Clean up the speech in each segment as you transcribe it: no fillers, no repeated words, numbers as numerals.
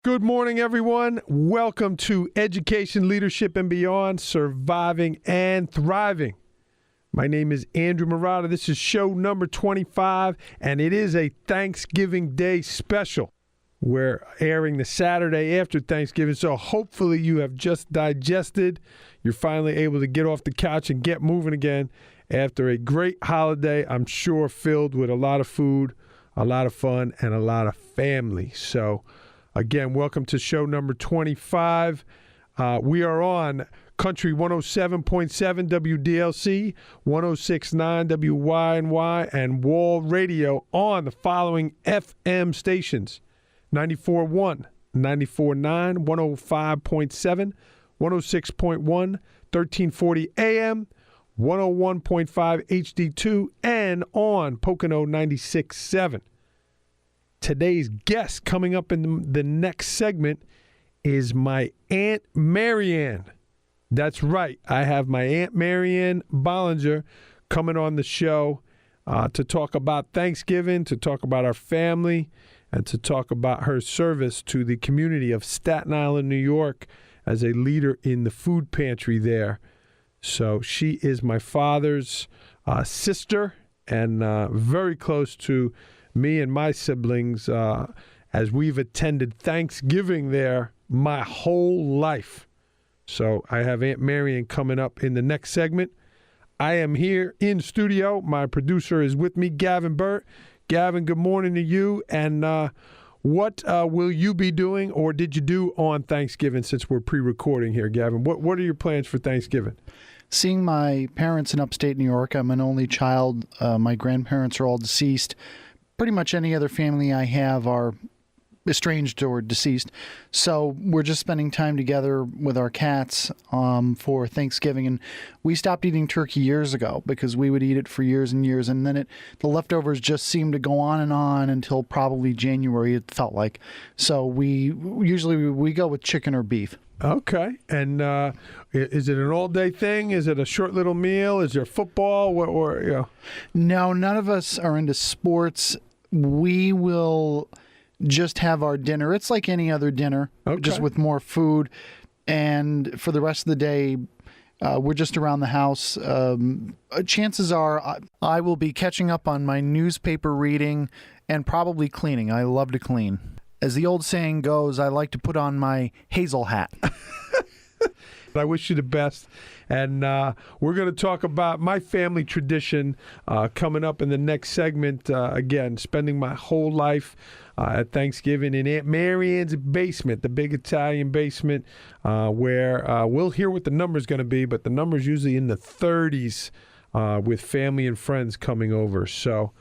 Good morning, everyone. Welcome to Education, Leadership, and Beyond, Surviving and Thriving. My name is Andrew Murata. This is show number 25, and it is a Thanksgiving Day special. We're airing the Saturday after Thanksgiving, so hopefully you have just digested. You're finally able to get off the couch and get moving again after a great holiday, I'm sure filled with a lot of food, a lot of fun, and a lot of family. So again, welcome to show number 25. We are on Country 107.7 WDLC, 106.9 WYNY, and Wall Radio on the following FM stations: 94.1, 94.9, 105.7, 106.1, 1340 AM, 101.5 HD2, and on Pocono 96.7. Today's guest coming up in the next segment is my Aunt Maryann. That's right. I have my Aunt Maryann Bollinger coming on the show to talk about Thanksgiving, to talk about our family, and to talk about her service to the community of Staten Island, New York, as a leader in the food pantry there. So she is my father's sister and very close to me and my siblings as we've attended Thanksgiving there my whole life. So I have Aunt Maryann coming up in the next segment. I am here in studio. My producer is with me, Gavin Burt. Gavin, good morning to you. And what will you be doing, or did you do on Thanksgiving, since we're pre-recording here, Gavin? What are your plans for Thanksgiving? Seeing my parents in upstate New York. I'm an only child. My grandparents are all deceased. Pretty much any other family I have are estranged or deceased. So we're just spending time together with our cats for Thanksgiving. And we stopped eating turkey years ago because we would eat it for years and years. And then the leftovers just seemed to go on and on until probably January, it felt like. So we usually go with chicken or beef. Okay. And is it an all-day thing? Is it a short little meal? Is there football? No, none of us are into sports. We will just have our dinner. It's like any other dinner, just with more food. And for the rest of the day, we're just around the house. Chances are I will be catching up on my newspaper reading and probably cleaning. I love to clean. As the old saying goes, I like to put on my hazel hat. I wish you the best. And we're going to talk about my family tradition coming up in the next segment. Again, spending my whole life at Thanksgiving in Aunt Maryann's basement, the big Italian basement, where we'll hear what the number's going to be, but the number's usually in the 30s with family and friends coming over. So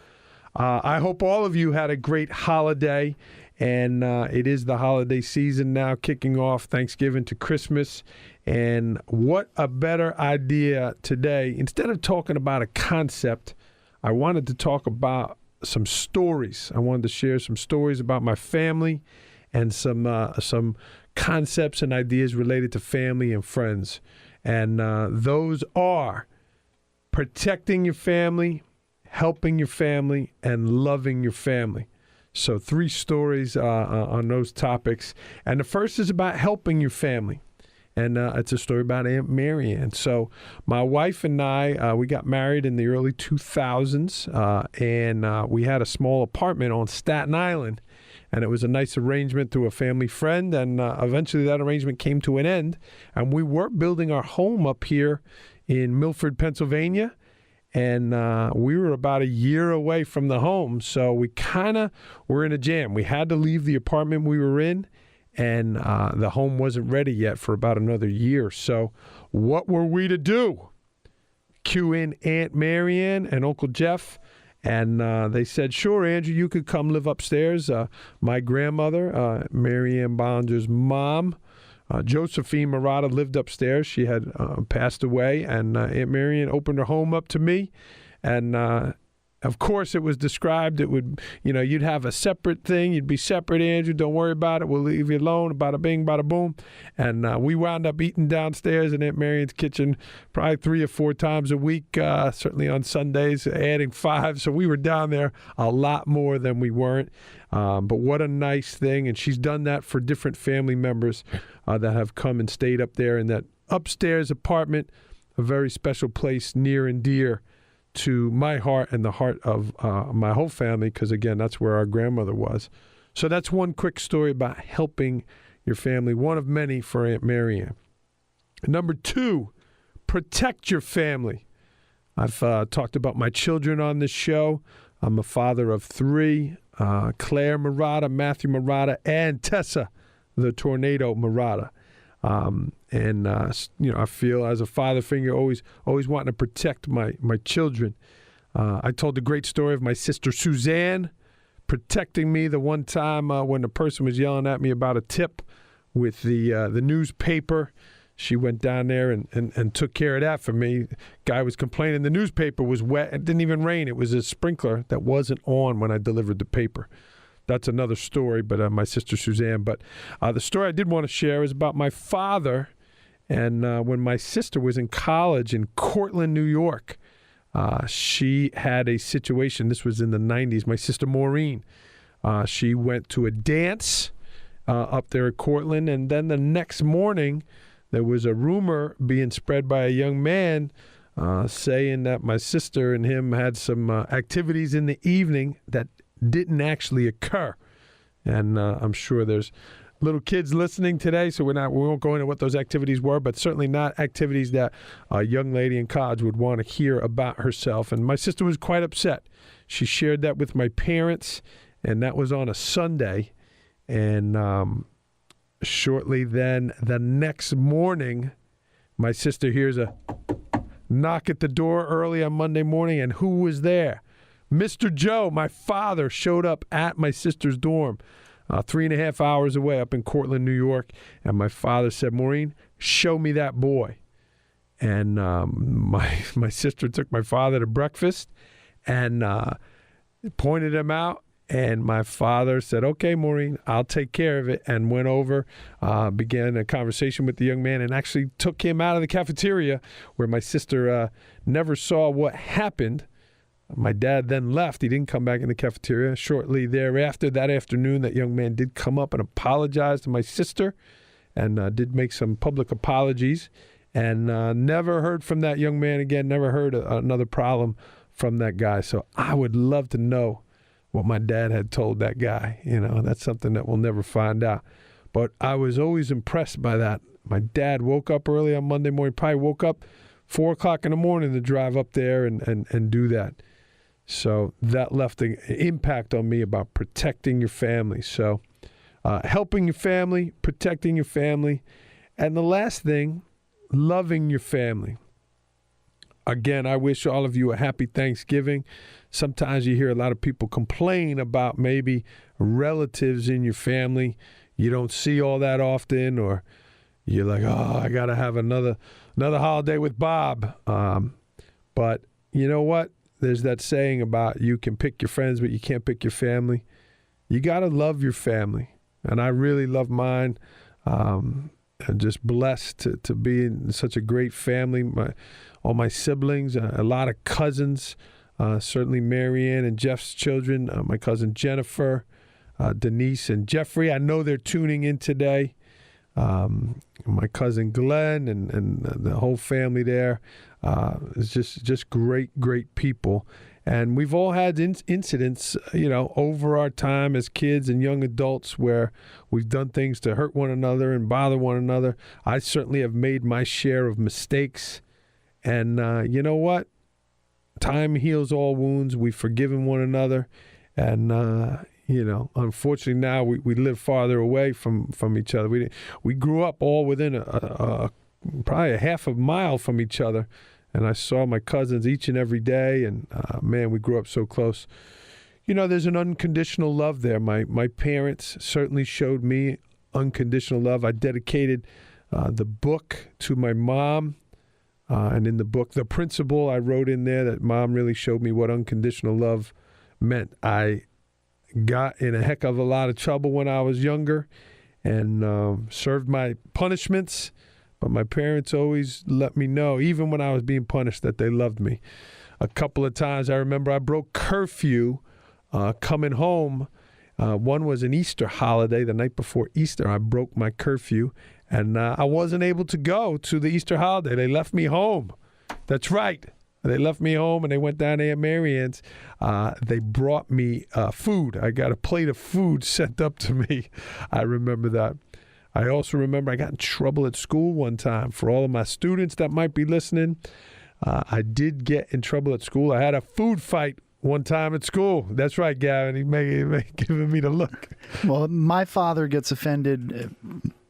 I hope all of you had a great holiday. And it is the holiday season now, kicking off Thanksgiving to Christmas. And what a better idea today. Instead of talking about a concept, I wanted to talk about some stories. I wanted to share some stories about my family and some concepts and ideas related to family and friends. And those are protecting your family, helping your family, and loving your family. So 3 stories on those topics. And the first is about helping your family. And it's a story about Aunt Maryann. So my wife and I, we got married in the early 2000s. And we had a small apartment on Staten Island. And it was a nice arrangement through a family friend. And eventually that arrangement came to an end. And we were building our home up here in Milford, Pennsylvania. And we were about a year away from the home, so we kind of were in a jam. We had to leave the apartment we were in, and the home wasn't ready yet for about another year. So what were we to do? Cue in Aunt Maryann and Uncle Jeff, and they said, sure, Andrew, you could come live upstairs. My grandmother, Maryann Bollinger's mom, Josephine Murata, lived upstairs. She had passed away, and Aunt Maryann opened her home up to me, and Of course, it was described. It would, you'd have a separate thing. You'd be separate, Andrew. Don't worry about it. We'll leave you alone. Bada bing, bada boom. And we wound up eating downstairs in Aunt Maryann's kitchen probably 3 or 4 times a week, certainly on Sundays, adding 5. So we were down there a lot more than we weren't. But what a nice thing. And she's done that for different family members that have come and stayed up there in that upstairs apartment, a very special place near and dear to my heart and the heart of my whole family, because, again, that's where our grandmother was. So that's one quick story about helping your family, one of many for Aunt Maryann. Number 2, protect your family. I've talked about my children on this show. I'm a father of 3, Claire Murata, Matthew Murata, and Tessa, the tornado Murata. I feel as a father figure always wanting to protect my children. I told the great story of my sister Suzanne protecting me the one time when the person was yelling at me about a tip with the newspaper. She went down there and took care of that for me. Guy was complaining the newspaper was wet. It didn't even rain. It was a sprinkler that wasn't on when I delivered the paper. That's another story, but my sister Suzanne. But the story I did want to share is about my father. And when my sister was in college in Cortland, New York, she had a situation. This was in the 90s. My sister Maryann, she went to a dance up there at Cortland. And then the next morning, there was a rumor being spread by a young man saying that my sister and him had some activities in the evening that didn't actually occur. And I'm sure there's little kids listening today, so we won't go into what those activities were, but certainly not activities that a young lady in college would want to hear about herself. And my sister was quite upset. She shared that with my parents, and that was on a Sunday. And shortly then, the next morning, my sister hears a knock at the door early on Monday morning, and who was there? Mr. Joe, my father, showed up at my sister's dorm 3.5 hours away up in Cortland, New York. And my father said, Maryann, show me that boy. And my sister took my father to breakfast and pointed him out. And my father said, okay, Maryann, I'll take care of it, and went over, began a conversation with the young man, and actually took him out of the cafeteria where my sister never saw what happened. My dad then left. He didn't come back in the cafeteria. Shortly thereafter, that afternoon, that young man did come up and apologize to my sister and did make some public apologies, and never heard from that young man again, never heard another problem from that guy. So I would love to know what my dad had told that guy. That's something that we'll never find out. But I was always impressed by that. My dad woke up early on Monday morning, probably woke up 4 o'clock in the morning to drive up there and do that. So that left an impact on me about protecting your family. So helping your family, protecting your family. And the last thing, loving your family. Again, I wish all of you a happy Thanksgiving. Sometimes you hear a lot of people complain about maybe relatives in your family you don't see all that often, or you're like, oh, I got to have another holiday with Bob. But you know what? There's that saying about you can pick your friends, but you can't pick your family. You got to love your family. And I really love mine. I'm just blessed to be in such a great family. All my siblings, a lot of cousins, certainly Maryann and Jeff's children, my cousin Jennifer, Denise and Jeffrey. I know they're tuning in today. My cousin Glenn and the whole family there. It's just great people. And we've all had incidents, over our time as kids and young adults where we've done things to hurt one another and bother one another. I certainly have made my share of mistakes. And you know what? Time heals all wounds. We've forgiven one another. And, unfortunately now we live farther away from each other. We grew up all within probably a half a mile from each other. And I saw my cousins each and every day, and man, we grew up so close. There's an unconditional love there. My parents certainly showed me unconditional love. I dedicated the book to my mom And in the book, The Principle, I wrote in there that Mom really showed me what unconditional love meant. I got in a heck of a lot of trouble when I was younger and served my punishments, but my parents always let me know, even when I was being punished, that they loved me. A couple of times I remember I broke curfew coming home. One was an Easter holiday, the night before Easter. I broke my curfew, and I wasn't able to go to the Easter holiday. They left me home. That's right. They left me home, and they went down to Aunt Maryann's. They brought me food. I got a plate of food sent up to me. I remember that. I also remember I got in trouble at school one time. For all of my students that might be listening, I did get in trouble at school. I had a food fight one time at school. That's right, Gavin. He may giving me the look. Well, my father gets offended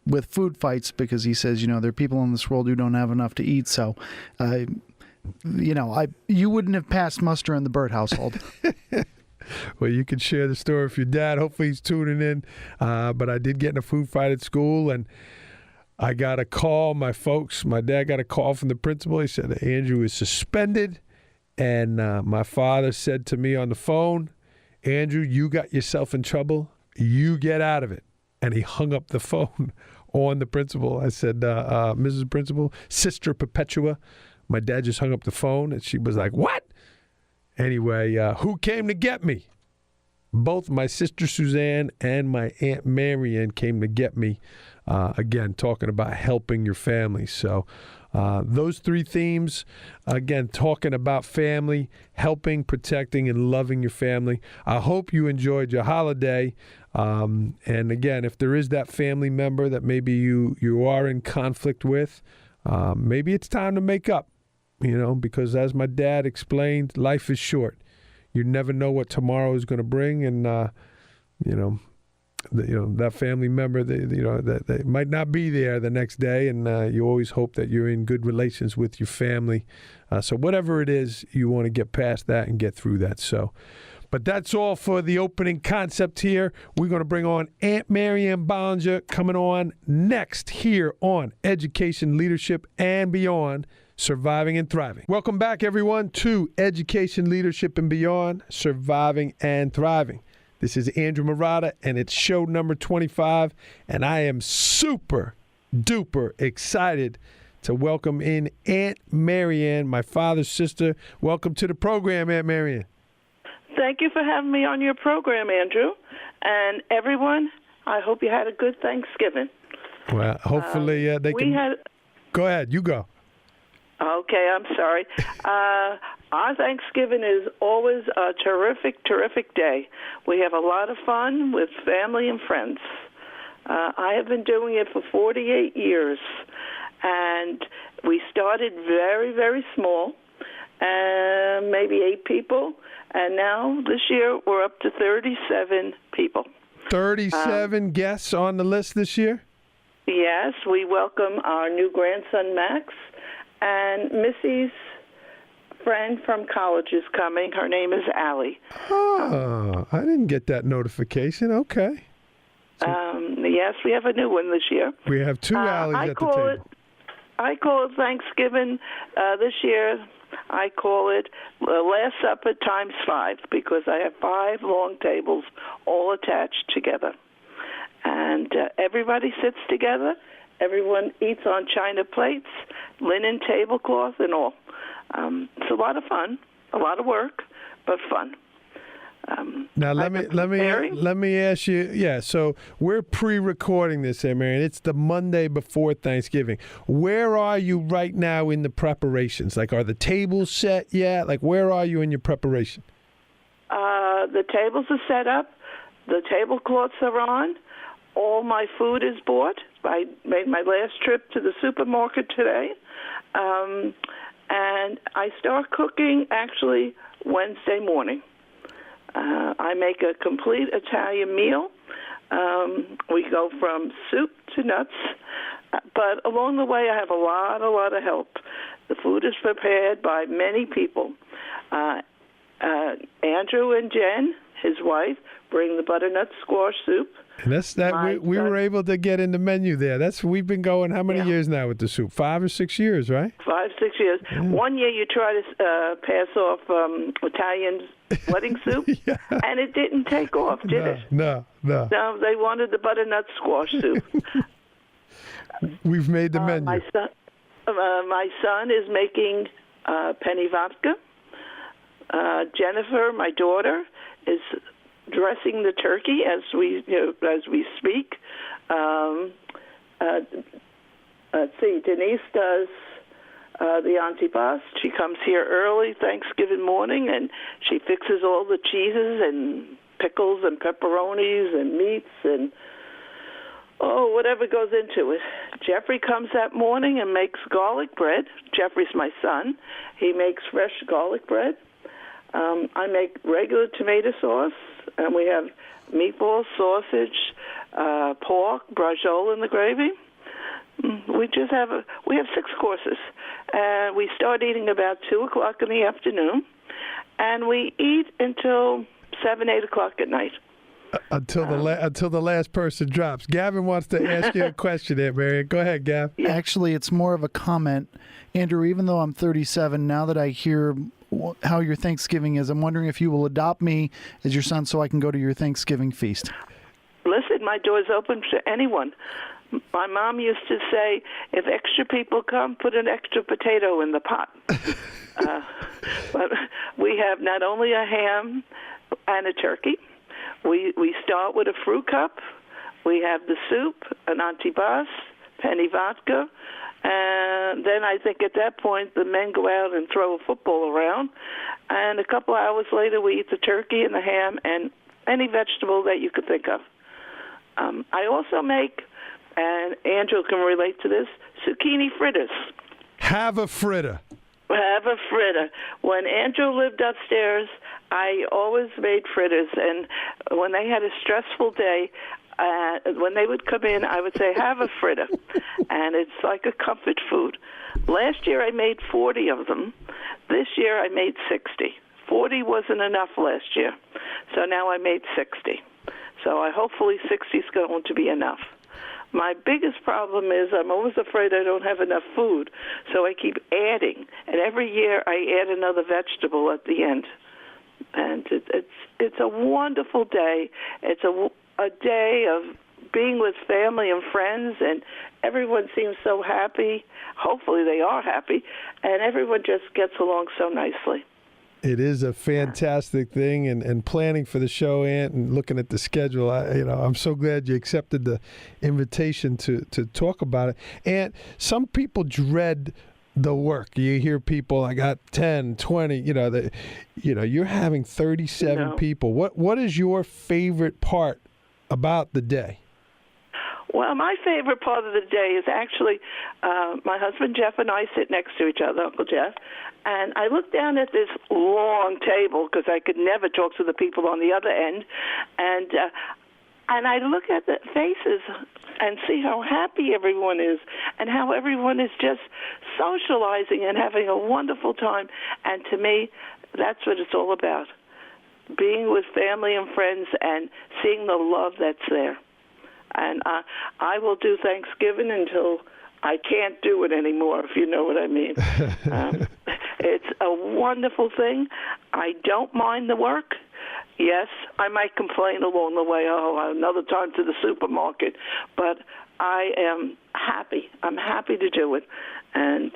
with food fights because he says, there are people in this world who don't have enough to eat. So, you wouldn't have passed muster in the Bird household. Well, you can share the story with your dad. Hopefully he's tuning in. But I did get in a food fight at school, and I got a call. My dad got a call from the principal. He said that Andrew is suspended. And my father said to me on the phone, Andrew, you got yourself in trouble. You get out of it. And he hung up the phone on the principal. I said, Mrs. Principal, Sister Perpetua. My dad just hung up the phone, and she was like, what? Anyway, who came to get me? Both my sister Suzanne and my Aunt Maryann came to get me. Again, talking about helping your family. So those three themes, again, talking about family, helping, protecting, and loving your family. I hope you enjoyed your holiday. And again, if there is that family member that maybe you are in conflict with, maybe it's time to make up, because as my dad explained, life is short. You never know what tomorrow is going to bring. And, that family member, that they might not be there the next day, and you always hope that you're in good relations with your family. So whatever it is, you want to get past that and get through that. But that's all for the opening concept here. We're going to bring on Aunt Maryann Bollinger coming on next here on Education, Leadership, and Beyond, Surviving and Thriving. Welcome back, everyone, to Education, Leadership, and Beyond, Surviving and Thriving. This is Andrew Marotta, and it's show number 25, and I am super duper excited to welcome in Aunt Maryann, my father's sister. Welcome to the program, Aunt Maryann. Thank you for having me on your program, Andrew. And everyone, I hope you had a good Thanksgiving. Well, hopefully they can. Go ahead, you go. Okay, I'm sorry. Our Thanksgiving is always a terrific, terrific day. We have a lot of fun with family and friends. I have been doing it for 48 years, and we started very, very small, maybe 8 people, and now this year we're up to 37 people. 37 guests on the list this year? Yes, we welcome our new grandson, Max, and Missy's friend from college is coming. Her name is Allie. Oh, I didn't get that notification. Okay. Yes, we have a new one this year. We have 2 Allies at the table. I call it Thanksgiving this year. I call it Last Supper times 5 because I have 5 long tables all attached together. And everybody sits together. Everyone eats on china plates, linen tablecloth, and all. It's a lot of fun, a lot of work, but fun. Now let me ask you. Yeah, so we're pre-recording this, Maryann. It's the Monday before Thanksgiving. Where are you right now in the preparations? Like, are the tables set yet? Like, where are you in your preparation? The tables are set up. The tablecloths are on. All my food is bought. I made my last trip to the supermarket today. And I start cooking actually Wednesday morning. I make a complete Italian meal. We go from soup to nuts. But along the way, I have a lot of help. The food is prepared by many people. Andrew and Jen, his wife, bring the butternut squash soup. And that's that we were able to get in the menu there. We've been going how many years now with the soup? 5 or 6 years, right? 5, 6 years. Yeah. One year you tried to pass off Italian wedding soup, and it didn't take off, did it? No. No, they wanted the butternut squash soup. We've made the menu. My son is making penny vodka. Jennifer, my daughter, is dressing the turkey as we speak. Let's see. Denise does the antipasto. She comes here early Thanksgiving morning, and she fixes all the cheeses and pickles and pepperonis and meats and whatever goes into it. Jeffrey comes that morning and makes garlic bread. Jeffrey's my son. He makes fresh garlic bread. I make regular tomato sauce, and we have meatballs, sausage, pork, braciole in the gravy. We have 6 courses. We start eating about 2:00 in the afternoon, and we eat until 7, 8 o'clock at night. Until the last person drops. Gavin wants to ask you a question there, Maryann. Go ahead, Gav. Actually, it's more of a comment. Andrew, even though I'm 37, now that I hear how your Thanksgiving is, I'm wondering if you will adopt me as your son so I can go to your Thanksgiving feast. Listen, my door's open to anyone. My mom used to say, if extra people come, put an extra potato in the pot. But we have not only a ham and a turkey. We start with a fruit cup. We have the soup, an antipasto, penny vodka, and then I think at that point the men go out and throw a football around, and a couple hours later we eat the turkey and the ham and any vegetable that you could think of. I also make, and Andrew can relate to this, zucchini fritters. Have a fritter. Have a fritter. When Andrew lived upstairs, I always made fritters, and when they had a stressful day, when they would come in, I would say, have a fritter, and it's like a comfort food. Last year I made 40 of them. This year I made 60. 40 wasn't enough last year, so now I made 60. So hopefully 60 is going to be enough. My biggest problem is I'm always afraid I don't have enough food, so I keep adding. And every year I add another vegetable at the end. And it's a wonderful day. It's a day of being with family and friends, and everyone seems so happy. Hopefully they are happy, and everyone just gets along so nicely. It is a fantastic thing, and planning for the show, Aunt, and looking at the schedule, I'm so glad you accepted the invitation to talk about it. And some people dread the work. You hear people, I got 10, 20, you're having 37 people. What is your favorite part about the day? Well, my favorite part of the day is actually my husband Jeff and I sit next to each other, Uncle Jeff, and I look down at this long table because I could never talk to the people on the other end, and I look at the faces and see how happy everyone is and how everyone is just socializing and having a wonderful time. And to me, that's what it's all about, being with family and friends and seeing the love that's there. And I will do Thanksgiving until I can't do it anymore, if you know what I mean. It's a wonderful thing. I don't mind the work. Yes, I might complain along the way, another time to the supermarket, but I am happy. I'm happy to do it. And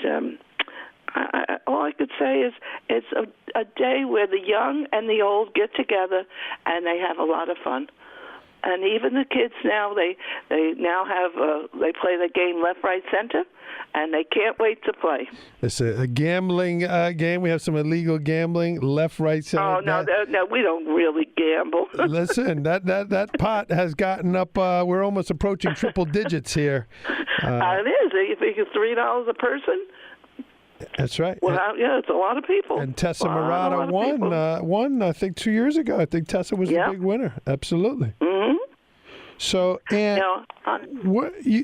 all I could say is it's a day where the young and the old get together and they have a lot of fun. And even the kids now, they now have they play the game left, right, center, and they can't wait to play. It's a gambling game. We have some illegal gambling, left, right, center. Oh no, we don't really gamble. Listen, that pot has gotten up. We're almost approaching triple digits here. It is. You think it's $3 a person? That's right. Well, yeah, it's a lot of people. And Tessa Murata won, I think, 2 years ago. I think Tessa was the big winner. Absolutely. Mm-hmm. So, and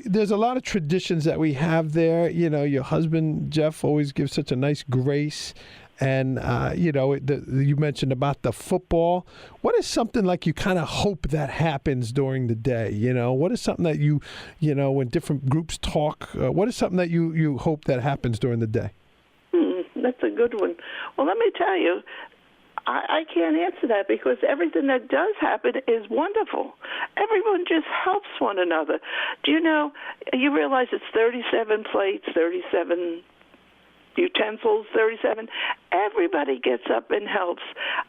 there's a lot of traditions that we have there. Your husband, Jeff, always gives such a nice grace. And, you mentioned about the football. What is something like you kind of hope that happens during the day? What is something that you when different groups talk, what is something that you hope that happens during the day? That's a good one. Well, let me tell you, I can't answer that because everything that does happen is wonderful. Everyone just helps one another. Do you realize it's 37 plates, 37 utensils, 37. Everybody gets up and helps.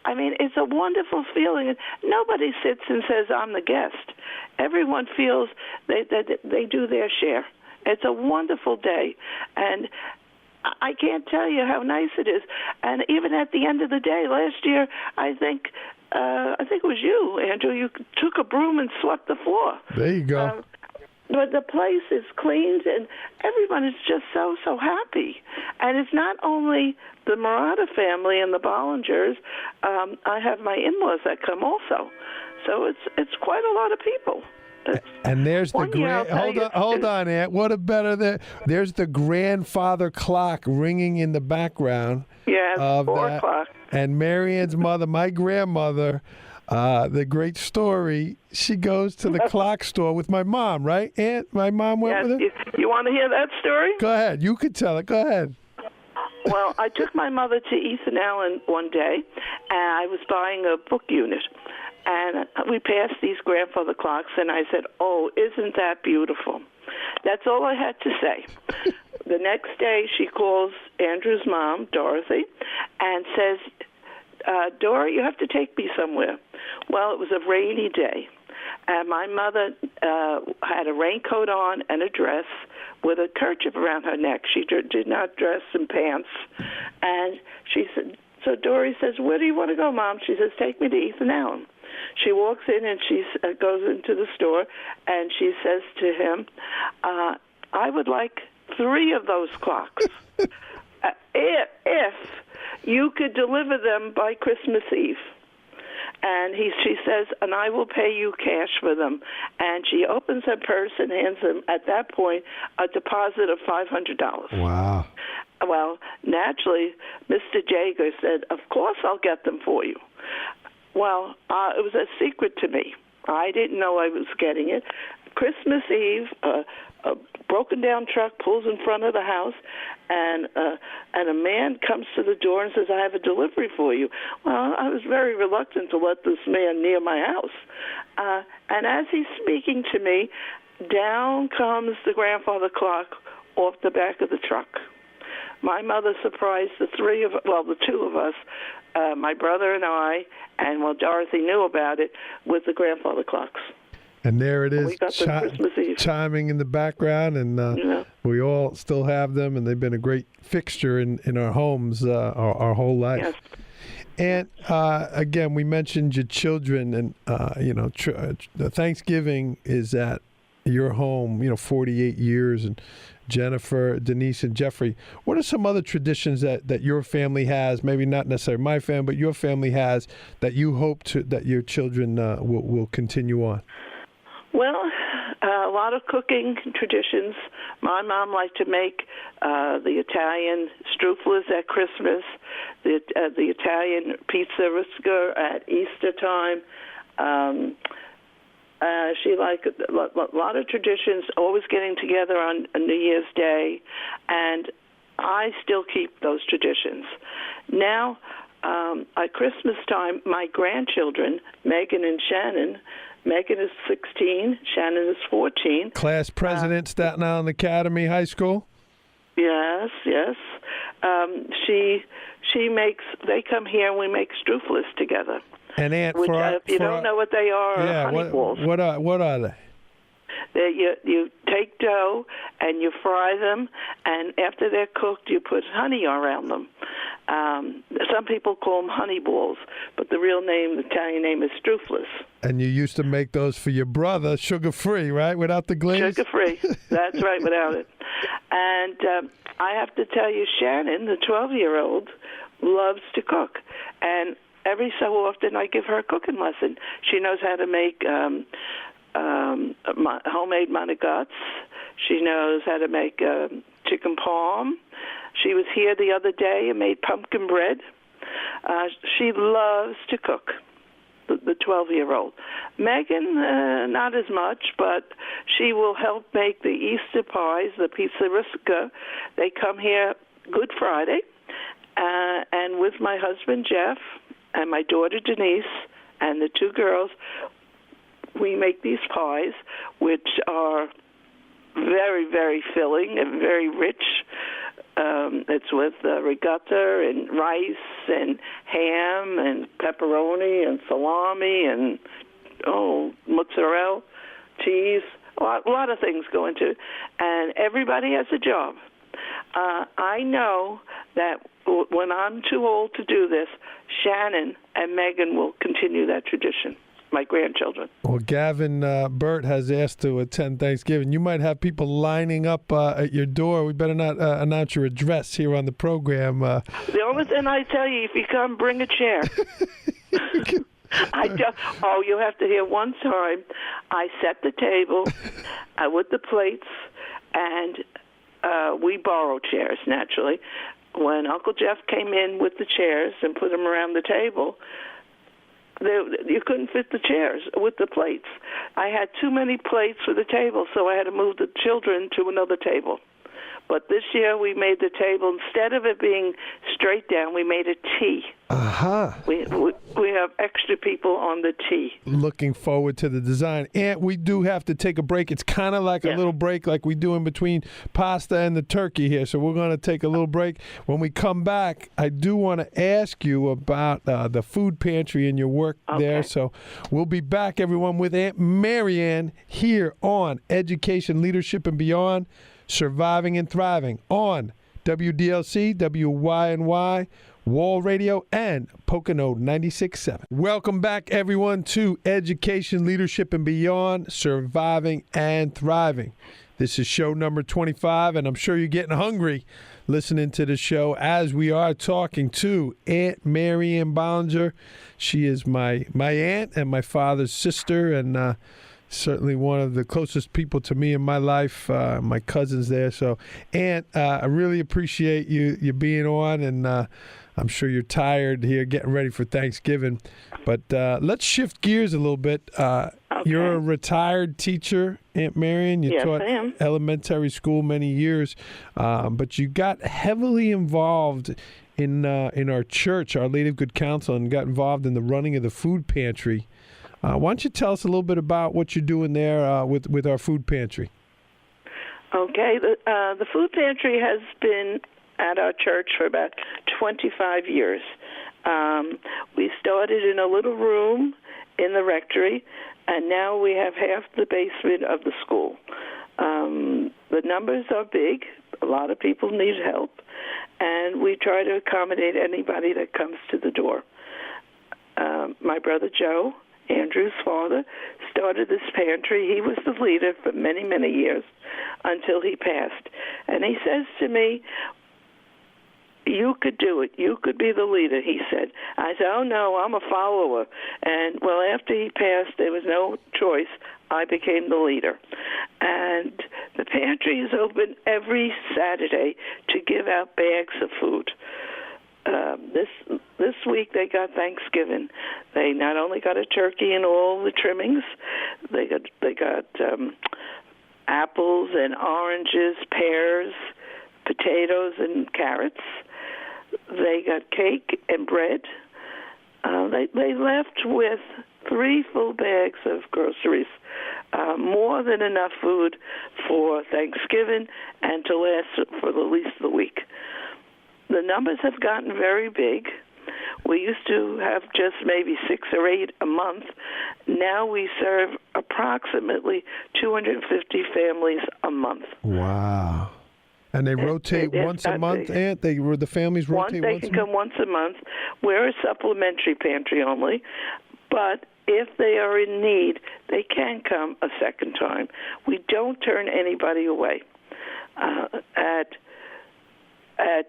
I mean, it's a wonderful feeling. Nobody sits and says, I'm the guest. Everyone feels that they do their share. It's a wonderful day. And I can't tell you how nice it is. And even at the end of the day, last year, I think it was you, Andrew, you took a broom and swept the floor. There you go. But the place is cleaned, and everyone is just so happy. And it's not only the Murata family and the Bollingers. I have my in-laws that come also. So it's quite a lot of people. And there's the hold on, Aunt. What a better there's the grandfather clock ringing in the background. Yes, 4 o'clock. And Maryann's mother, my grandmother, the great story, she goes to the clock store with my mom, right, Aunt? My mom went with her? You want to hear that story? Go ahead. You could tell it. Go ahead. Well, I took my mother to Ethan Allen one day, and I was buying a book unit. And we passed these grandfather clocks, and I said, oh, isn't that beautiful? That's all I had to say. The next day, she calls Andrew's mom, Dorothy, and says, Dora, you have to take me somewhere. Well, it was a rainy day, and my mother had a raincoat on and a dress with a kerchief around her neck. She did not dress in pants. And she said, so Dory says, where do you want to go, Mom? She says, take me to Ethan Allen. She walks in and she goes into the store, and she says to him, I would like 3 of those clocks. If you could deliver them by Christmas Eve. And she says, and I will pay you cash for them. And she opens her purse and hands him, at that point, a deposit of $500. Wow. Well, naturally, Mr. Jager said, of course I'll get them for you. Well, it was a secret to me. I didn't know I was getting it. Christmas Eve, a broken-down truck pulls in front of the house, and a man comes to the door and says, I have a delivery for you. Well, I was very reluctant to let this man near my house. And as he's speaking to me, down comes the grandfather clock off the back of the truck. My mother surprised the 2 of us, my brother and I, and Dorothy knew about it, with the grandfather clocks. And there it is, we got Christmas Eve chiming in the background, and we all still have them, and they've been a great fixture in our homes our whole life. Yes. And again, we mentioned your children, and Thanksgiving is at your home, 48 years, and Jennifer, Denise, and Jeffrey. What are some other traditions that your family has, maybe not necessarily my family, but your family has, that you hope that your children will continue on? Well, a lot of cooking traditions. My mom liked to make the Italian struffelas at Christmas, the Italian pizza risca at Easter time. She liked a lot of traditions, always getting together on New Year's Day, and I still keep those traditions. Now, at Christmas time, my grandchildren, Megan and Shannon, Megan is 16, Shannon is 14. Class president, Staten Island Academy High School? Yes. They come here and we make struffelas together. And Aunt, if you don't know what they are, honey balls. What are they? You take dough and you fry them, and after they're cooked, you put honey around them. Some people call them honey balls, but the real name, the Italian name, is struffelas. And you used to make those for your brother, sugar-free, right, without the glaze? Sugar-free. That's right, without it. And I have to tell you, Shannon, the 12-year-old, loves to cook. And every so often I give her a cooking lesson. She knows how to make homemade manigots. She knows how to make chicken parm. She was here the other day and made pumpkin bread. She loves to cook, the 12-year-old. Megan, not as much, but she will help make the Easter pies, the pizza risca. They come here Good Friday, and with my husband, Jeff, and my daughter, Denise, and the two girls, we make these pies, which are very, very filling and very rich. It's with ricotta and rice and ham and pepperoni and salami and mozzarella, cheese. A lot of things go into it, and everybody has a job. I know that when I'm too old to do this, Shannon and Megan will continue that tradition. My grandchildren. Well, Gavin Burt has asked to attend Thanksgiving. You might have people lining up at your door. We better not announce your address here on the program. The only thing I tell you, if you come, bring a chair. You have to hear one time. I set the table with the plates, and we borrow chairs, naturally. When Uncle Jeff came in with the chairs and put them around the table, you couldn't fit the chairs with the plates. I had too many plates for the table, so I had to move the children to another table. But this year we made the table, instead of it being straight down, we made a T. Uh-huh. We have extra people on the T. Looking forward to the design. And we do have to take a break. It's kind of like a little break like we do in between pasta and the turkey here. So we're going to take a little break. When we come back, I do want to ask you about the food pantry and your work there. So we'll be back, everyone, with Aunt Maryann here on Education, Leadership, and Beyond, Surviving and Thriving on WDLC, WYNY, Wall Radio, and Pocono 96.7. Welcome back, everyone, to Education, Leadership, and Beyond, Surviving and Thriving. This is show number 25, and I'm sure you're getting hungry listening to the show as we are talking to Aunt Maryann Bollinger. She is my aunt and my father's sister, and certainly one of the closest people to me in my life, my cousins there. So, Aunt, I really appreciate you being on, and I'm sure you're tired here getting ready for Thanksgiving. But let's shift gears a little bit. You're a retired teacher, Aunt Maryann. You taught elementary school many years, but you got heavily involved in our church, Our Lady of Good Counsel, and got involved in the running of the food pantry. Why don't you tell us a little bit about what you're doing there with our food pantry? Okay. The food pantry has been at our church for about 25 years. We started in a little room in the rectory, and now we have half the basement of the school. The numbers are big. A lot of people need help, and we try to accommodate anybody that comes to the door. My brother Joe, Andrew's father, started this pantry. He was the leader for many, many years until he passed. And he says to me, "You could do it. You could be the leader," he said. I said, "Oh, no, I'm a follower." And, well, after he passed, there was no choice. I became the leader. And the pantry is open every Saturday to give out bags of food. This week they got Thanksgiving. They not only got a turkey and all the trimmings, they got apples and oranges, pears, potatoes and carrots. They got cake and bread. They left with 3 full bags of groceries, more than enough food for Thanksgiving and to last for at least the week. The numbers have gotten very big. We used to have just maybe 6 or 8 a month. Now we serve approximately 250 families a month. Wow. And they rotate once a month, Aunt? The families rotate once a month? They can come once a month. We're a supplementary pantry only, but if they are in need, they can come a second time. We don't turn anybody away. At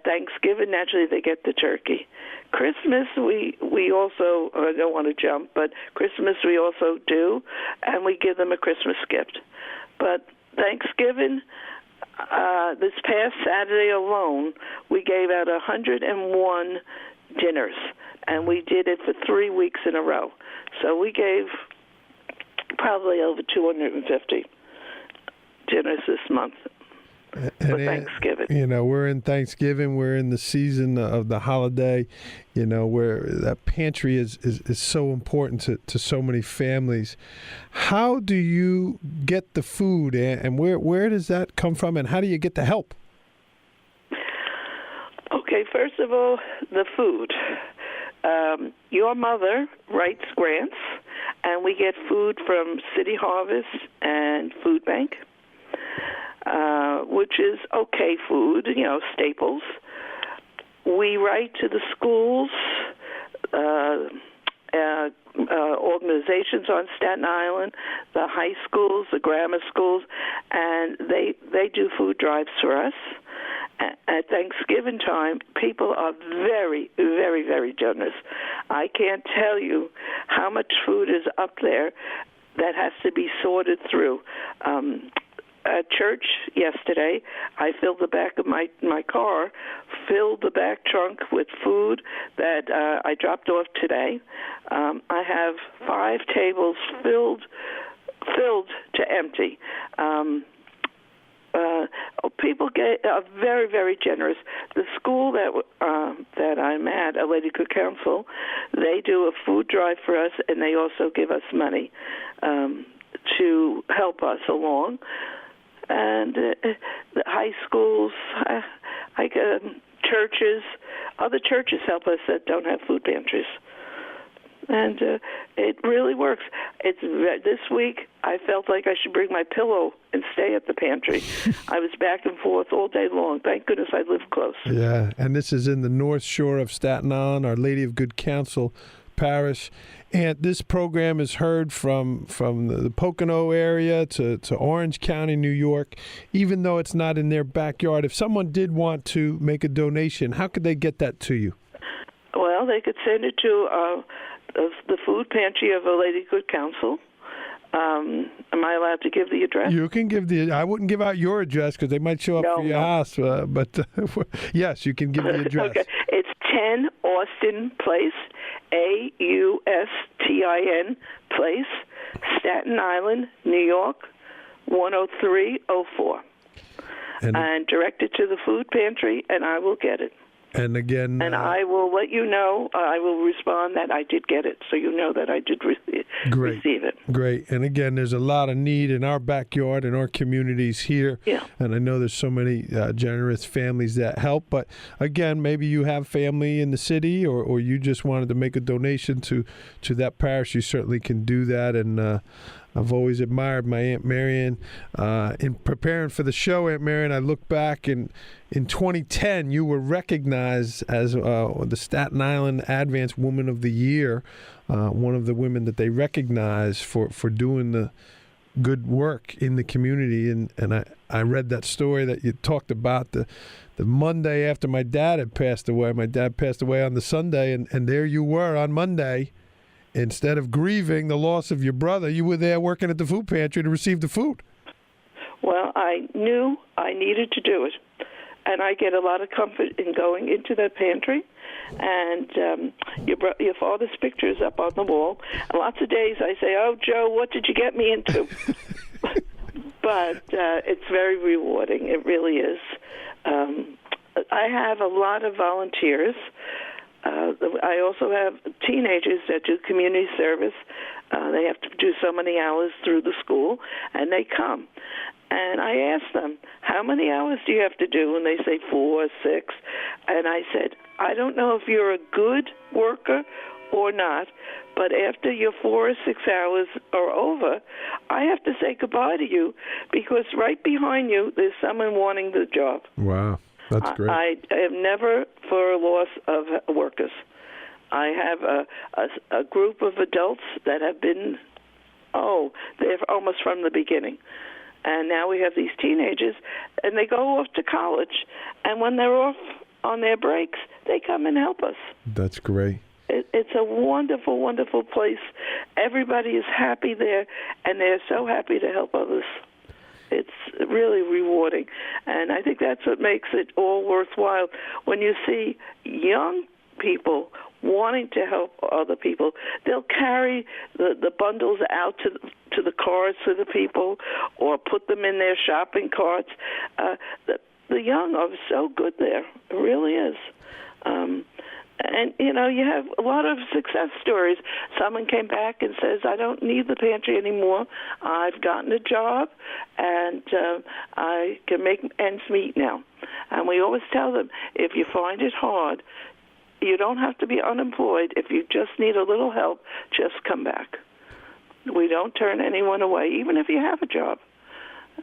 Thanksgiving, naturally, they get the turkey. Christmas, we also, I don't want to jump, but Christmas we also do, and we give them a Christmas gift. But Thanksgiving, This past Saturday alone, we gave out 101 dinners, and we did it for 3 weeks in a row. So we gave probably over 250 dinners this month. For Thanksgiving. We're in Thanksgiving. We're in the season of the holiday, where that pantry is so important to so many families. How do you get the food, and where does that come from, and how do you get the help? Okay, first of all, the food. Your mother writes grants, and we get food from City Harvest and Food Bank. Which is okay food, staples. We write to the schools, organizations on Staten Island, the high schools, the grammar schools, and they do food drives for us. At Thanksgiving time, people are very, very, very generous. I can't tell you how much food is up there that has to be sorted through. At church yesterday, I filled the back of my car, filled the back trunk with food that I dropped off today. I have 5 tables filled to empty. People are very, very generous. The school that I'm at, A Lady Cook Council, they do a food drive for us, and they also give us money to help us along. And the high schools, churches, other churches help us that don't have food pantries. And it really works. This week, I felt like I should bring my pillow and stay at the pantry. I was back and forth all day long. Thank goodness I live close. Yeah, and this is in the North Shore of Staten Island, Our Lady of Good Counsel Parish. And this program is heard from the Pocono area to Orange County, New York, even though it's not in their backyard. If someone did want to make a donation, how could they get that to you? Well, they could send it to the food pantry of A Lady Good Counsel. Am I allowed to give the address? You can give I wouldn't give out your address because they might show up for your house. But yes, you can give the address. Okay. It's 10 Austin Place, Austin Place, Staten Island, New York, 10304. And direct it to the food pantry, and I will get it. And again... And I will let you know, I will respond that I did get it, so you know that I did receive it. Great. And again, there's a lot of need in our backyard, in our communities here. Yeah. And I know there's so many generous families that help. But again, maybe you have family in the city or you just wanted to make a donation to that parish. You certainly can do that. And I've always admired my Aunt Maryann. In preparing for the show, Aunt Maryann, I look back and in 2010, you were recognized as the Staten Island Advance Woman of the Year, one of the women that they recognize for doing the good work in the community. And I read that story that you talked about the Monday after my dad had passed away. My dad passed away on the Sunday, and there you were on Monday. Instead of grieving the loss of your brother, you were there working at the food pantry to receive the food. Well, I knew I needed to do it. And I get a lot of comfort in going into that pantry. And your father's picture is up on the wall. And lots of days I say, "Oh, Joe, what did you get me into?" But it's very rewarding. It really is. I have a lot of volunteers. I also have teenagers that do community service. They have to do so many hours through the school, and they come. And I ask them, how many hours do you have to do? And they say 4 or 6. And I said, I don't know if you're a good worker or not, but after your 4 or 6 hours are over, I have to say goodbye to you because right behind you there's someone wanting the job. Wow. That's great. I am never for a loss of workers. I have a group of adults that have been, they're almost from the beginning. And now we have these teenagers, and they go off to college. And when they're off on their breaks, they come and help us. That's great. It's a wonderful, wonderful place. Everybody is happy there, and they're so happy to help others. It's really rewarding, and I think that's what makes it all worthwhile. When you see young people wanting to help other people, they'll carry the bundles out to the cars for the people, or put them in their shopping carts. The young are so good there. It really is. And, you have a lot of success stories. Someone came back and says, I don't need the pantry anymore. I've gotten a job, and I can make ends meet now. And we always tell them, if you find it hard, you don't have to be unemployed. If you just need a little help, just come back. We don't turn anyone away, even if you have a job.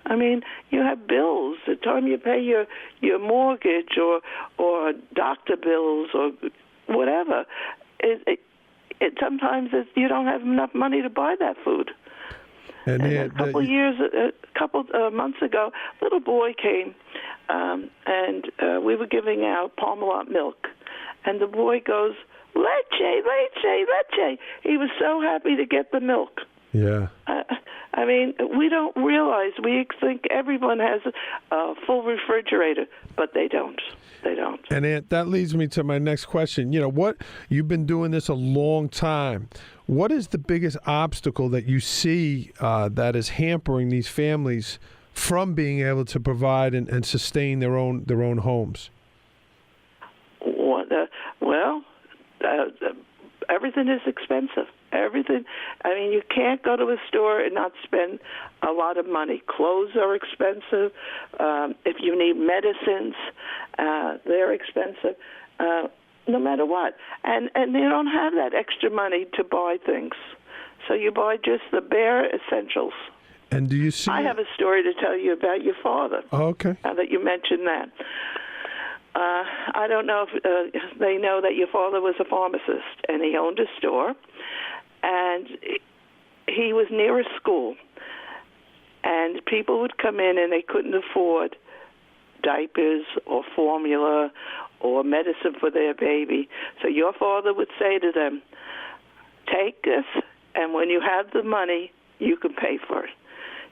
I mean, you have bills. The time you pay your mortgage or doctor bills or whatever, sometimes you don't have enough money to buy that food. And a couple months ago, a little boy came, and we were giving out Parmalat milk. And the boy goes, leche, leche, leche. He was so happy to get the milk. Yeah. I mean, we don't realize, we think everyone has a full refrigerator, but they don't. They don't. And Aunt, that leads me to my next question. You've been doing this a long time. What is the biggest obstacle that you see that is hampering these families from being able to provide and sustain their own homes? Everything is expensive. Everything. I mean, you can't go to a store and not spend a lot of money. Clothes are expensive. If you need medicines, they're expensive, no matter what. And they don't have that extra money to buy things. So you buy just the bare essentials. And do you see... I have a story to tell you about your father. Oh, okay. Now that you mentioned that. I don't know if they know that your father was a pharmacist, and he owned a store, and he was near a school, and people would come in and they couldn't afford diapers or formula or medicine for their baby. So your father would say to them, take this, and when you have the money, you can pay for it.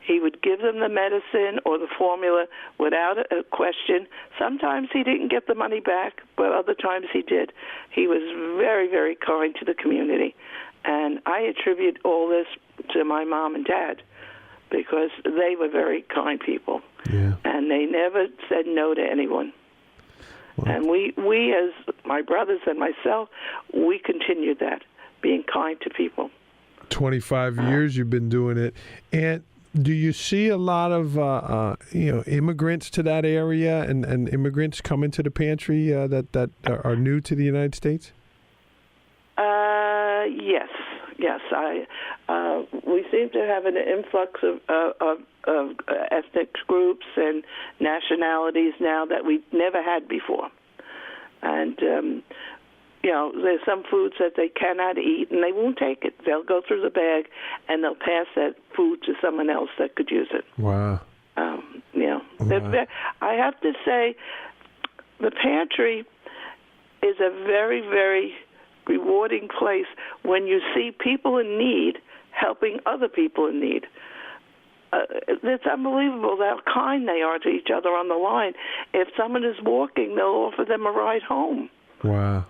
He would give them the medicine or the formula without a question. Sometimes he didn't get the money back, but other times he did. He was very, very kind to the community. And I attribute all this to my mom and dad because they were very kind people. Yeah. And they never said no to anyone. Wow. And we, as my brothers and myself, we continued that, being kind to people. 25 years you've been doing it. And do you see a lot of immigrants to that area and immigrants coming to the pantry that are new to the United States? Yes. We seem to have an influx of ethnic groups and nationalities now that we never had before, and. There's some foods that they cannot eat, and they won't take it. They'll go through the bag, and they'll pass that food to someone else that could use it. Wow. Wow. I have to say, the pantry is a very, very rewarding place when you see people in need helping other people in need. It's unbelievable how kind they are to each other on the line. If someone is walking, they'll offer them a ride home. Wow.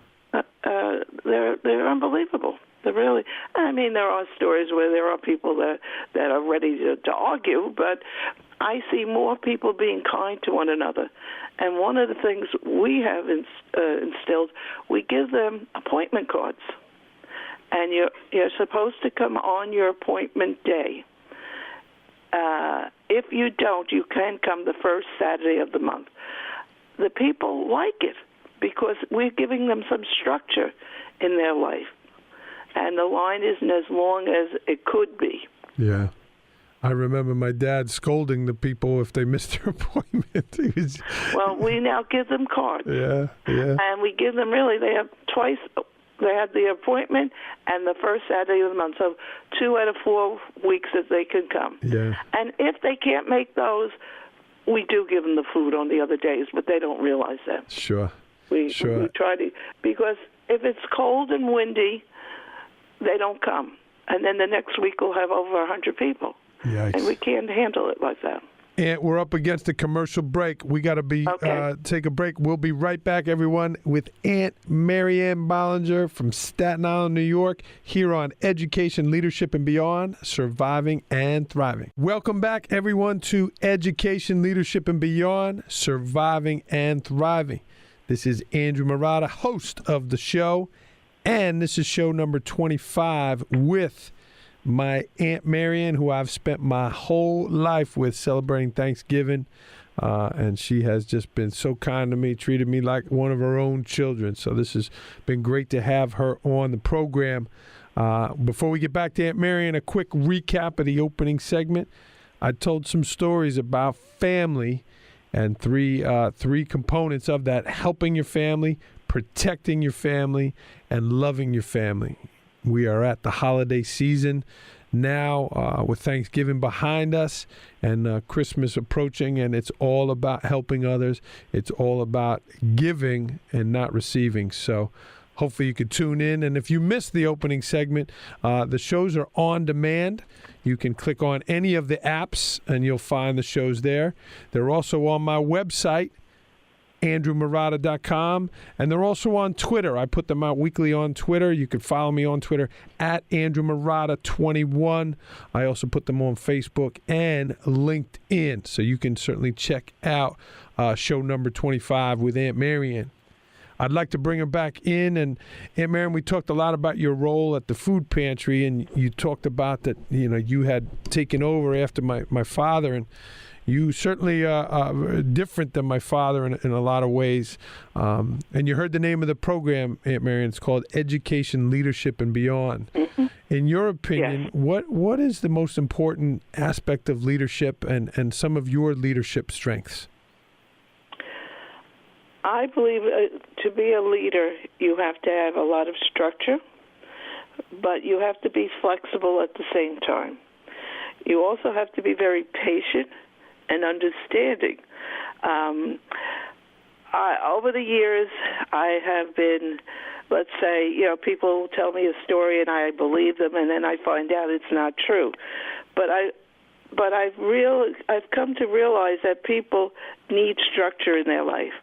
They're unbelievable. They're really. I mean, there are stories where there are people that are ready to argue, but I see more people being kind to one another. And one of the things we have instilled, we give them appointment cards, and you're supposed to come on your appointment day. If you don't, you can come the first Saturday of the month. The people like it, because we're giving them some structure in their life. And the line isn't as long as it could be. Yeah. I remember my dad scolding the people if they missed their appointment. Well, we now give them cards. Yeah. And we give them they have twice, they have the appointment and the first Saturday of the month. So 2 out of 4 weeks that they can come. Yeah. And if they can't make those, we do give them the food on the other days, but they don't realize that. Sure. We try to, because if it's cold and windy, they don't come. And then the next week we'll have over 100 people. Yikes. And we can't handle it like that. And we're up against a commercial break. We got to take a break. We'll be right back, everyone, with Aunt Maryann Bollinger from Staten Island, New York, here on Education, Leadership, and Beyond, Surviving and Thriving. Welcome back, everyone, to Education, Leadership, and Beyond, Surviving and Thriving. This is Andrew Marotta, host of the show, and this is show number 25 with my Aunt Maryann, who I've spent my whole life with celebrating Thanksgiving, and she has just been so kind to me, treated me like one of her own children. So this has been great to have her on the program. Before we get back to Aunt Maryann, a quick recap of the opening segment. I told some stories about family and three components of that: helping your family, protecting your family, and loving your family. We are at the holiday season now with Thanksgiving behind us and Christmas approaching, and it's all about helping others. It's all about giving and not receiving. So hopefully you could tune in. And if you missed the opening segment, the shows are on demand. You can click on any of the apps and you'll find the shows there. They're also on my website, AndrewMarotta.com, and they're also on Twitter. I put them out weekly on Twitter. You can follow me on Twitter at AndrewMarotta21. I also put them on Facebook and LinkedIn, so you can certainly check out show number 25 with Aunt Maryann. I'd like to bring her back in, and Aunt Maryann, we talked a lot about your role at the food pantry, and you talked about that, you had taken over after my father, and you certainly are different than my father in a lot of ways. And you heard the name of the program, Aunt Maryann. It's called Education, Leadership, and Beyond. Mm-hmm. In your opinion, yes, what is the most important aspect of leadership and some of your leadership strengths? I believe to be a leader, you have to have a lot of structure, but you have to be flexible at the same time. You also have to be very patient and understanding. Over the years, I have been, let's say, people tell me a story and I believe them, and then I find out it's not true. But I've come to realize that people need structure in their life.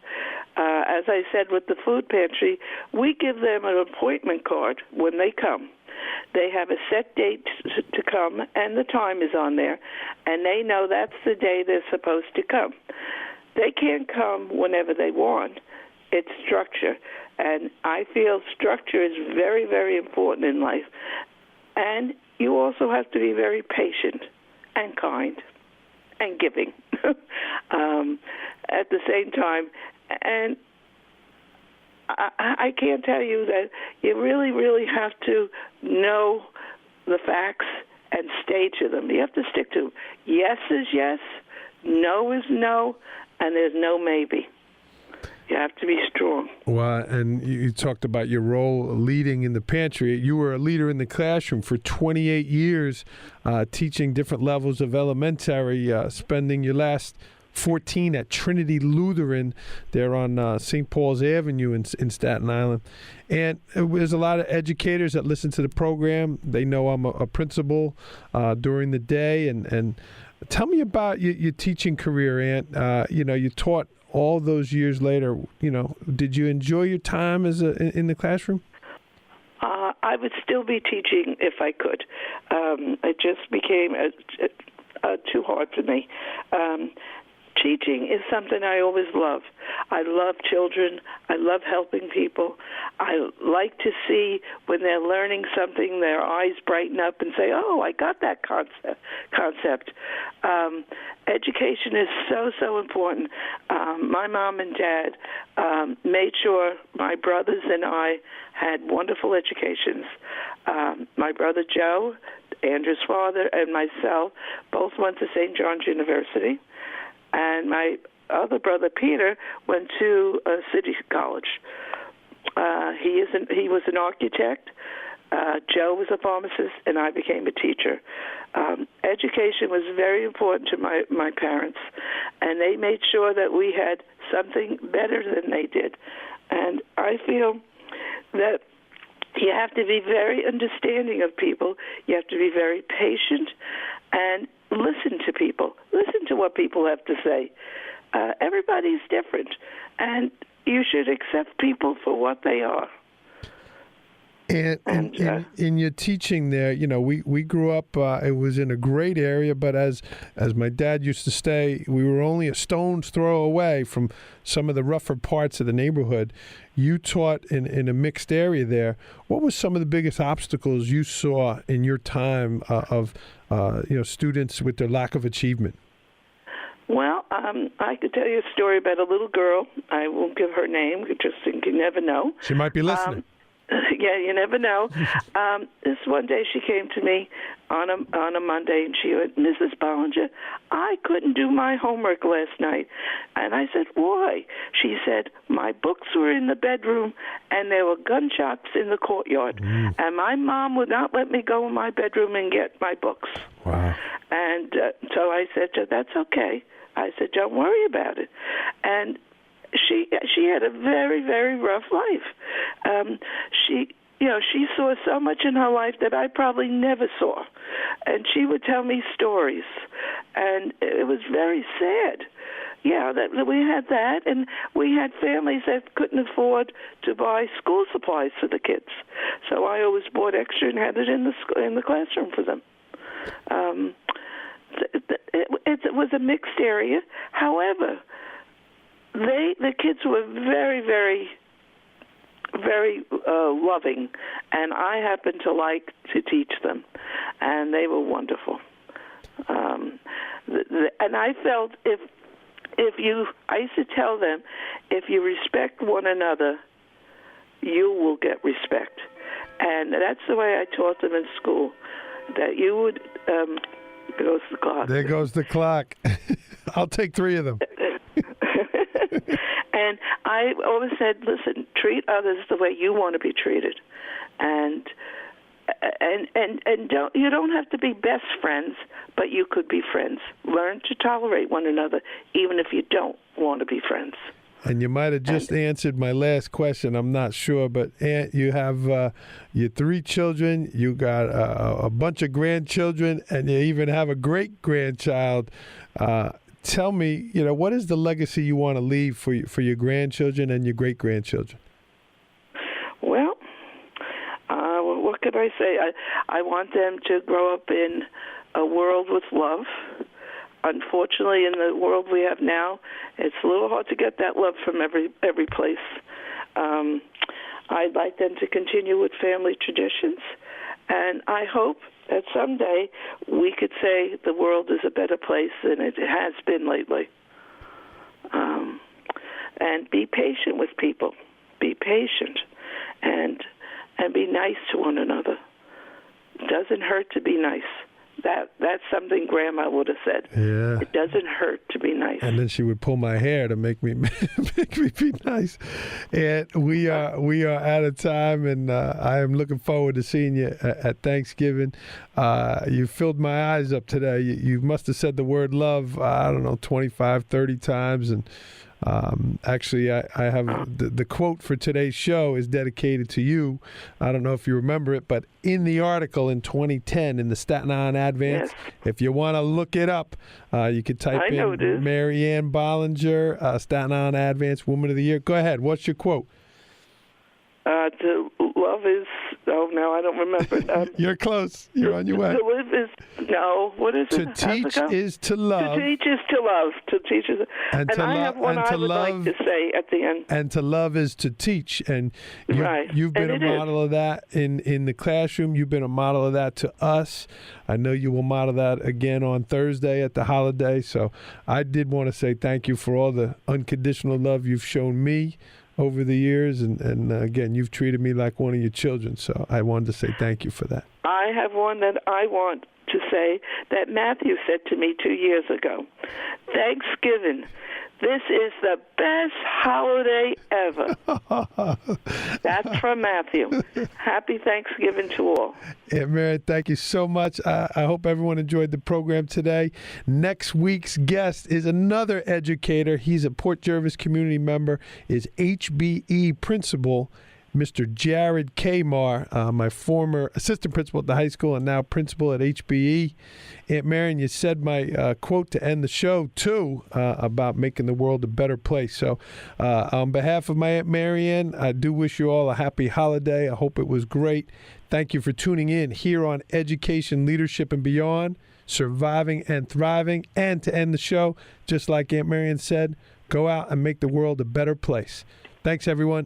As I said with the food pantry, we give them an appointment card when they come. They have a set date to come, and the time is on there, and they know that's the day they're supposed to come. They can't come whenever they want. It's structure, and I feel structure is very, very important in life. And you also have to be very patient and kind and giving at the same time. And I can't tell you that you really, really have to know the facts and stay to them. You have to stick to them. Yes is yes, no is no, and there's no maybe. You have to be strong. Well, and you talked about your role leading in the pantry. You were a leader in the classroom for 28 years, teaching different levels of elementary, spending your last 14 at Trinity Lutheran there on St. Paul's Avenue in Staten Island. And there's a lot of educators that listen to the program. They know I'm a principal during the day. And tell me about your teaching career, Aunt. You taught all those years later. Did you enjoy your time in the classroom? I would still be teaching if I could. It just became too hard for me. Teaching is something I always love. I love children. I love helping people. I like to see when they're learning something, their eyes brighten up and say, oh, I got that concept. Education is so, so important. My mom and dad made sure my brothers and I had wonderful educations. My brother Joe, Andrew's father, and myself both went to St. John's University. And my other brother, Peter, went to a city college. He was an architect. Joe was a pharmacist, and I became a teacher. Education was very important to my parents, and they made sure that we had something better than they did. And I feel that you have to be very understanding of people. You have to be very patient, and listen to people. Listen to what people have to say. Everybody's different, and you should accept people for what they are. And in your teaching there, we grew up, it was in a great area, but as my dad used to say, we were only a stone's throw away from some of the rougher parts of the neighborhood. You taught in a mixed area there. What were some of the biggest obstacles you saw in your time of students with their lack of achievement? Well, I could tell you a story about a little girl. I won't give her name, just think you never know. She might be listening. Yeah, you never know. This one day she came to me on a Monday, and she went, "Mrs. Bollinger, I couldn't do my homework last night." And I said, "Why?" She said, "My books were in the bedroom, and there were gunshots in the courtyard, and my mom would not let me go in my bedroom and get my books." Wow. And so I said, "That's okay." I said, "Don't worry about it." And she had a very, very rough life. She saw so much in her life that I probably never saw, and she would tell me stories, and it was very sad. Yeah, that we had that, and we had families that couldn't afford to buy school supplies for the kids, so I always bought extra and had it in the classroom for them. It was a mixed area. However, the kids were very, very, very loving, and I happened to like to teach them, and they were wonderful. And I felt I used to tell them, if you respect one another, you will get respect, and that's the way I taught them in school. That you would. There goes the clock. There goes the clock. I'll take 3 of them. And I always said, listen, treat others the way you want to be treated, and you don't have to be best friends, but you could be friends. Learn to tolerate one another, even if you don't want to be friends. And you might have just answered my last question. I'm not sure, but Aunt, you have your 3 children. You got a bunch of grandchildren, and you even have a great grandchild. Tell me, what is the legacy you want to leave for your grandchildren and your great grandchildren? Well, what could I say? I want them to grow up in a world with love. Unfortunately, in the world we have now, it's a little hard to get that love from every place. I'd like them to continue with family traditions, and I hope that someday we could say the world is a better place than it has been lately. And be patient with people. Be patient, and be nice to one another. It doesn't hurt to be nice. That's something Grandma would have said. Yeah. It doesn't hurt to be nice. And then she would pull my hair to make me be nice. And we are out of time, and I am looking forward to seeing you at Thanksgiving. You filled my eyes up today. You must have said the word love, 25, 30 times. And actually, I have the quote for today's show is dedicated to you. I don't know if you remember it, but in the article in 2010 in the Staten Island Advance, yes. If you want to look it up, you could type in Maryann Bollinger, Staten Island Advance, Woman of the Year. Go ahead. What's your quote? To love is, I don't remember. You're close. You're on your way. To live is, what is it? To teach is to love. To teach is to love. To teach is, and I have one I would like to say at the end. And to love is to teach. And you've been a model of that in the classroom. You've been a model of that to us. I know you will model that again on Thursday at the holiday. So I did want to say thank you for all the unconditional love you've shown me over the years, and again, you've treated me like one of your children, so I wanted to say thank you for that. I have one that I want to say that Matthew said to me 2 years ago. Thanksgiving, this is the best holiday ever. That's from Matthew. Happy Thanksgiving to all. Yeah, Mary, thank you so much. I hope everyone enjoyed the program today. Next week's guest is another educator. He's a Port Jervis community member, is HBE principal Mr. Jared Kamar, my former assistant principal at the high school and now principal at HBE. Aunt Maryann, you said my quote to end the show, too, about making the world a better place. So on behalf of my Aunt Maryann, I do wish you all a happy holiday. I hope it was great. Thank you for tuning in here on Education, Leadership, and Beyond, Surviving and Thriving. And to end the show, just like Aunt Maryann said, go out and make the world a better place. Thanks, everyone.